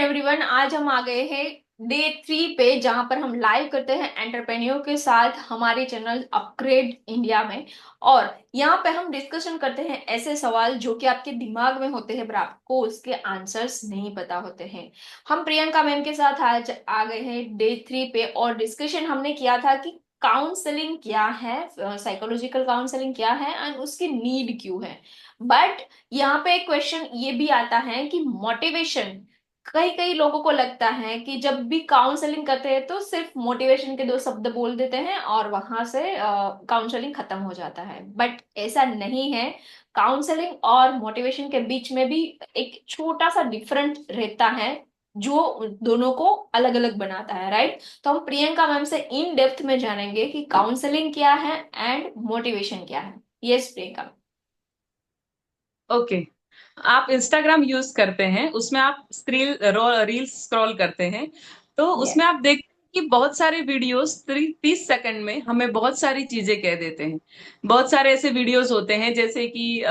Everyone, आज हम आ गए हैं डे 3 पे, जहां पर हम लाइव करते हैं एंटरप्रेन्योर के साथ हमारे चैनल अपग्रेड इंडिया में। और यहाँ पे हम डिस्कशन करते हैं ऐसे सवाल जो कि आपके दिमाग में होते हैं पर आपको उसके आंसर्स नहीं पता होते हैं। हम प्रियंका मैम के साथ आज आ गए हैं डे 3 पे, और डिस्कशन हमने किया था कि काउंसलिंग क्या है, साइकोलॉजिकल काउंसलिंग क्या है एंड उसकी नीड क्यों है। बट यहाँ पे एक क्वेश्चन ये भी आता है कि मोटिवेशन, कई कई लोगों को लगता है कि जब भी काउंसलिंग करते हैं तो सिर्फ मोटिवेशन के दो शब्द बोल देते हैं और वहां से काउंसलिंग खत्म हो जाता है, बट ऐसा नहीं है। काउंसलिंग और मोटिवेशन के बीच में भी एक छोटा सा डिफरेंट रहता है जो दोनों को अलग अलग बनाता है, राइट। तो हम प्रियंका मैम से इन डेप्थ में जानेंगे कि काउंसलिंग क्या है एंड मोटिवेशन क्या है। यस प्रियंका। ओके। आप इंस्टाग्राम यूज करते हैं, उसमें आप रील्स स्क्रॉल करते हैं। तो उसमें आप देखते हैं कि बहुत सारे वीडियोस 30 सेकंड में हमें बहुत सारी चीजें कह देते हैं। बहुत सारे ऐसे वीडियोस होते हैं जैसे कि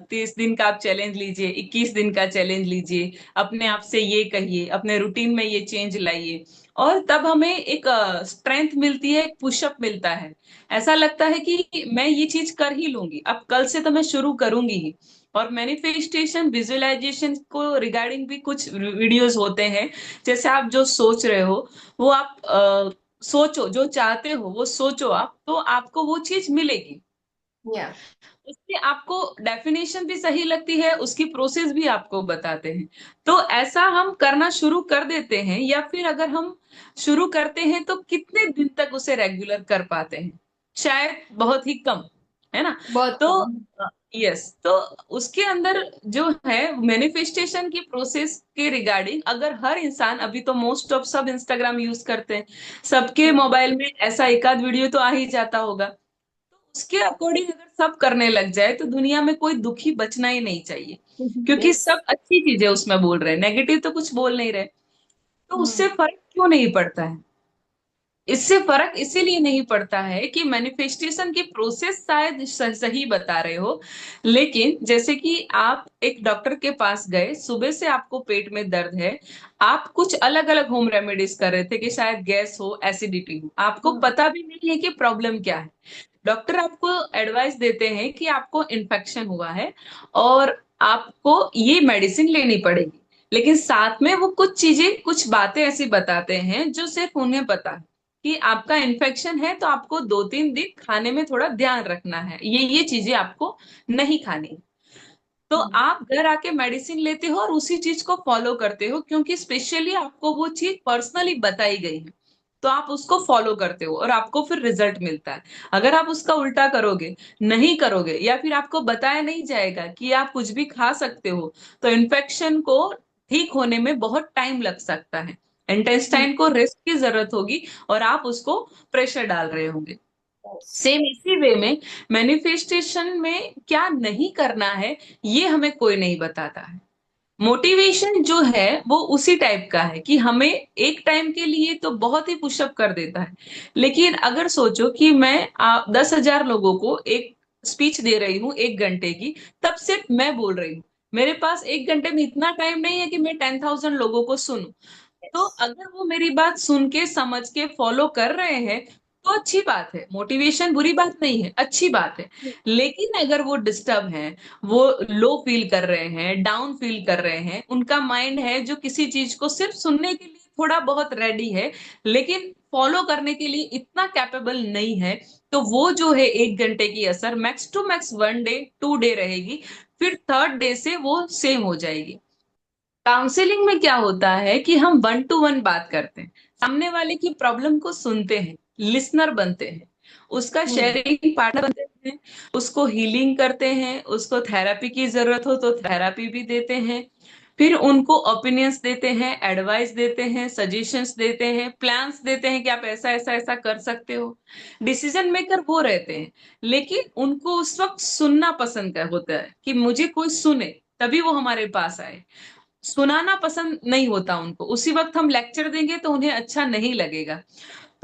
30 दिन का आप चैलेंज लीजिए, 21 दिन का चैलेंज लीजिए, अपने आप से ये कहिए, अपने रूटीन में ये चेंज लाइए। और तब हमें एक स्ट्रेंथ मिलती है, एक पुशअप मिलता है। ऐसा लगता है कि मैं ये चीज कर ही लूंगी, अब कल से तो मैं शुरू करूंगी ही। और मैनिफेस्टेशन विजुअलाइजेशन को रिगार्डिंग भी कुछ वीडियोस होते हैं। जैसे आप जो सोच रहे हो वो आप सोचो, जो चाहते हो वो सोचो आप, तो आपको वो चीज मिलेगी। या उसकी आपको डेफिनेशन भी सही लगती है, उसकी प्रोसेस भी आपको बताते हैं। तो ऐसा हम करना शुरू कर देते हैं, या फिर अगर हम शुरू करते हैं तो कितने दिन तक उसे रेगुलर कर पाते हैं? शायद बहुत ही कम, है ना? बहुत तो कम। यस, तो उसके अंदर जो है मैनिफेस्टेशन की प्रोसेस के रिगार्डिंग, अगर हर इंसान, अभी तो मोस्ट ऑफ सब इंस्टाग्राम यूज करते हैं, सबके मोबाइल में ऐसा एक आध वीडियो तो आ ही जाता होगा। उसके अकॉर्डिंग अगर सब करने लग जाए तो दुनिया में कोई दुखी बचना ही नहीं चाहिए। क्योंकि यस। सब अच्छी चीजें उसमें बोल रहे हैं, नेगेटिव तो कुछ बोल नहीं रहे। तो उससे फर्क क्यों नहीं पड़ता है? इससे फर्क इसीलिए नहीं पड़ता है कि मैनिफेस्टेशन की प्रोसेस शायद सही बता रहे हो। लेकिन जैसे कि आप एक डॉक्टर के पास गए, सुबह से आपको पेट में दर्द है, आप कुछ अलग अलग होम रेमेडीज कर रहे थे कि शायद गैस हो, एसिडिटी हो, आपको पता भी नहीं है कि प्रॉब्लम क्या है। डॉक्टर आपको एडवाइस देते हैं कि आपको इन्फेक्शन हुआ है और आपको ये मेडिसिन लेनी पड़ेगी। लेकिन साथ में वो कुछ चीजें, कुछ बातें ऐसी बताते हैं जो सिर्फ उन्हें पता है कि आपका इन्फेक्शन है, तो आपको 2-3 दिन खाने में थोड़ा ध्यान रखना है, ये चीजें आपको नहीं खानी। तो आप घर आके मेडिसिन लेते हो और उसी चीज को फॉलो करते हो, क्योंकि स्पेशली आपको वो चीज पर्सनली बताई गई है। तो आप उसको फॉलो करते हो और आपको फिर रिजल्ट मिलता है। अगर आप उसका उल्टा करोगे, नहीं करोगे, या फिर आपको बताया नहीं जाएगा कि आप कुछ भी खा सकते हो, तो इन्फेक्शन को ठीक होने में बहुत टाइम लग सकता है। इंटेस्टाइन को रेस्ट की जरूरत होगी और आप उसको प्रेशर डाल रहे होंगे। सेम इसी वे में मैनिफेस्टेशन में क्या नहीं करना है, ये हमें कोई नहीं बताता है। मोटिवेशन जो है वो उसी टाइप का है कि हमें एक टाइम के लिए तो बहुत ही पुशअप कर देता है। लेकिन अगर सोचो कि मैं 10,000 लोगों को एक स्पीच दे रही हूँ 1 घंटे की, तब सिर्फ मैं बोल रही हूँ, मेरे पास 1 घंटे में इतना टाइम नहीं है कि मैं 10,000 लोगों को सुनूं। तो अगर वो मेरी बात सुन के समझ के फॉलो कर रहे हैं तो अच्छी बात है, मोटिवेशन बुरी बात नहीं है, अच्छी बात है। लेकिन अगर वो डिस्टर्ब हैं, वो लो फील कर रहे हैं, डाउन फील कर रहे हैं, उनका माइंड है जो किसी चीज को सिर्फ सुनने के लिए थोड़ा बहुत रेडी है, लेकिन फॉलो करने के लिए इतना कैपेबल नहीं है, तो वो जो है 1 घंटे की असर max to max 1 day 2 day रहेगी। फिर थर्ड डे से वो सेम हो जाएगी। काउंसलिंग में क्या होता है कि हम 1 to 1 बात करते हैं, सामने वाले की प्रॉब्लम को सुनते हैं, लिसनर बनते हैं, उसका शेयरिंग पार्टनर बनते हैं, उसको हीलिंग करते हैं, उसको थेरेपी की जरूरत हो तो थेरेपी भी देते हैं। फिर उनको ओपिनियंस देते हैं, एडवाइस देते हैं, सजेशंस देते हैं, प्लान्स देते हैं कि आप ऐसा ऐसा ऐसा कर सकते हो। डिसीजन मेकर वो रहते हैं। लेकिन उनको उस वक्त सुनना पसंद होता है कि मुझे कोई सुने, तभी वो हमारे पास आए। सुनाना पसंद नहीं होता उनको, उसी वक्त हम लेक्चर देंगे तो उन्हें अच्छा नहीं लगेगा।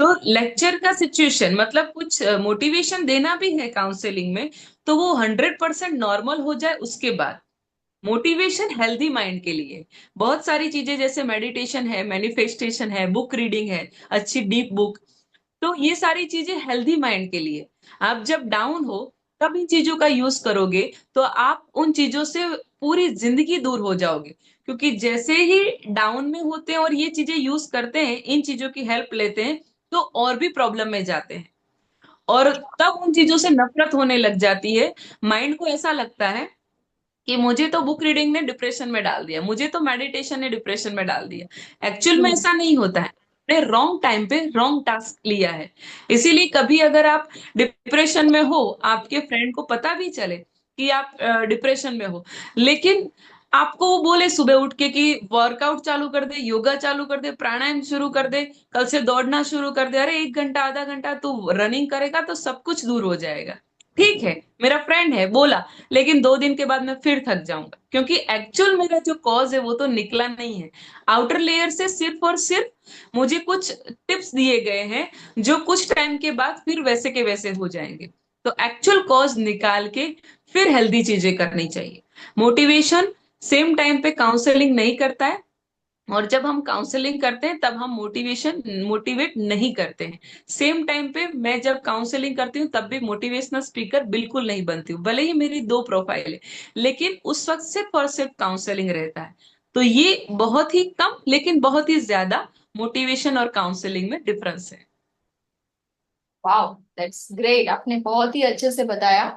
तो लेक्चर का सिचुएशन मतलब कुछ मोटिवेशन देना भी है काउंसलिंग में, तो वो 100% नॉर्मल हो जाए उसके बाद। मोटिवेशन हेल्दी माइंड के लिए बहुत सारी चीजें, जैसे मेडिटेशन है, मैनिफेस्टेशन है, बुक रीडिंग है, अच्छी डीप बुक, तो ये सारी चीजें हेल्दी माइंड के लिए। आप जब डाउन हो तब इन चीजों का यूज करोगे तो आप उन चीजों से पूरी जिंदगी दूर हो जाओगे। क्योंकि जैसे ही डाउन में होते हैं और ये चीजें यूज करते हैं, इन चीजों की हेल्प लेते हैं, तो और भी प्रॉब्लम में जाते हैं, और तब उन चीजों से नफरत होने लग जाती है। माइंड को ऐसा लगता है कि मुझे तो बुक रीडिंग ने डिप्रेशन में डाल दिया, मुझे तो मेडिटेशन ने डिप्रेशन में डाल दिया। एक्चुअल में हम्म। ऐसा नहीं होता है, आपने रॉन्ग टाइम पे रॉन्ग टास्क लिया है। इसीलिए कभी अगर आप डिप्रेशन में हो, आपके फ्रेंड को पता भी चले कि आप डिप्रेशन में हो, लेकिन आपको वो बोले सुबह उठ के कि वर्कआउट चालू कर दे, योगा चालू कर दे, प्राणायाम शुरू कर दे, कल से दौड़ना शुरू कर दे, अरे 1 घंटा आधा घंटा तू रनिंग करेगा तो सब कुछ दूर हो जाएगा। ठीक है, मेरा फ्रेंड है बोला, लेकिन 2 दिन के बाद मैं फिर थक जाऊंगा, क्योंकि एक्चुअल मेरा जो कॉज है वो तो निकला नहीं है। आउटर लेयर से सिर्फ और सिर्फ मुझे कुछ टिप्स दिए गए हैं, जो कुछ टाइम के बाद फिर वैसे के वैसे हो जाएंगे। तो एक्चुअल कॉज निकाल के फिर हेल्दी चीजें करनी चाहिए। मोटिवेशन सेम टाइम पे काउंसलिंग नहीं करता है, और जब हम काउंसलिंग करते हैं तब हम मोटिवेट नहीं करते हैं। सेम टाइम पे मैं जब काउंसलिंग करती हूँ तब भी मोटिवेशनल स्पीकर बिल्कुल नहीं बनती हूँ, भले ही मेरी 2 प्रोफाइल है, लेकिन उस वक्त सिर्फ और सिर्फ काउंसलिंग रहता है। तो ये बहुत ही कम लेकिन बहुत ही ज्यादा मोटिवेशन और काउंसलिंग में डिफरेंस है। Wow, that's great. आपने बहुत ही अच्छे से बताया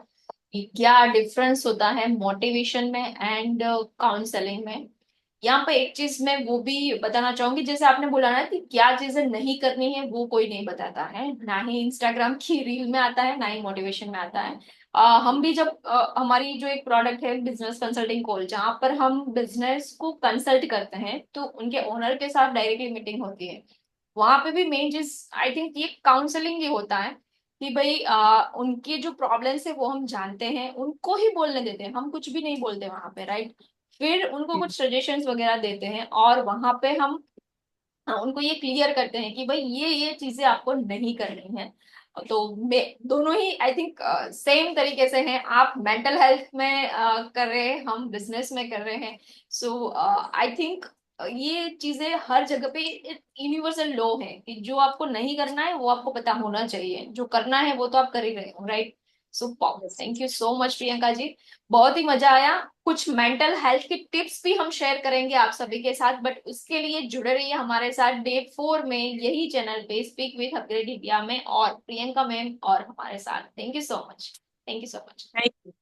कि क्या डिफरेंस होता है मोटिवेशन में एंड काउंसलिंग में। यहाँ पे एक चीज मैं वो भी बताना चाहूंगी, जैसे आपने बोला ना कि क्या चीजें नहीं करनी है वो कोई नहीं बताता है, ना ही इंस्टाग्राम की रील में आता है, ना ही मोटिवेशन में आता है। हम भी जब हमारी जो एक प्रोडक्ट है बिजनेस कंसल्टिंग कॉल, जहाँ पर हम बिजनेस को कंसल्ट करते हैं, तो उनके ओनर के साथ डायरेक्टली मीटिंग होती है। वहां पे भी मेन चीज आई थिंक ये काउंसलिंग ही होता है कि भाई उनके जो प्रॉब्लम्स है वो हम जानते हैं, उनको ही बोलने देते हैं, हम कुछ भी नहीं बोलते वहां पे, राइट। फिर उनको कुछ सजेशंस वगैरह देते हैं, और वहां पे हम उनको ये क्लियर करते हैं कि भाई ये चीजें आपको नहीं करनी है। तो मैं दोनों ही आई थिंक सेम तरीके से हैं। आप मेंटल हेल्थ में कर रहे हैं, हम बिजनेस में कर रहे हैं। सो आई थिंक ये चीजें हर जगह पे यूनिवर्सल लॉ है कि जो आपको नहीं करना है वो आपको पता होना चाहिए, जो करना है वो तो आप कर ही रहे हो, right. So Yes. Thank you so much Priyanka ji, बहुत ही मजा आया। कुछ मेंटल हेल्थ की टिप्स भी हम शेयर करेंगे आप सभी के साथ, बट उसके लिए जुड़े रहिए हमारे साथ डे 4 में यही चैनल पे स्पीक विथ अपग्रेड इंडिया में, और प्रियंका मैम और हमारे साथ। Thank you so much. Thank you so much. Thank you.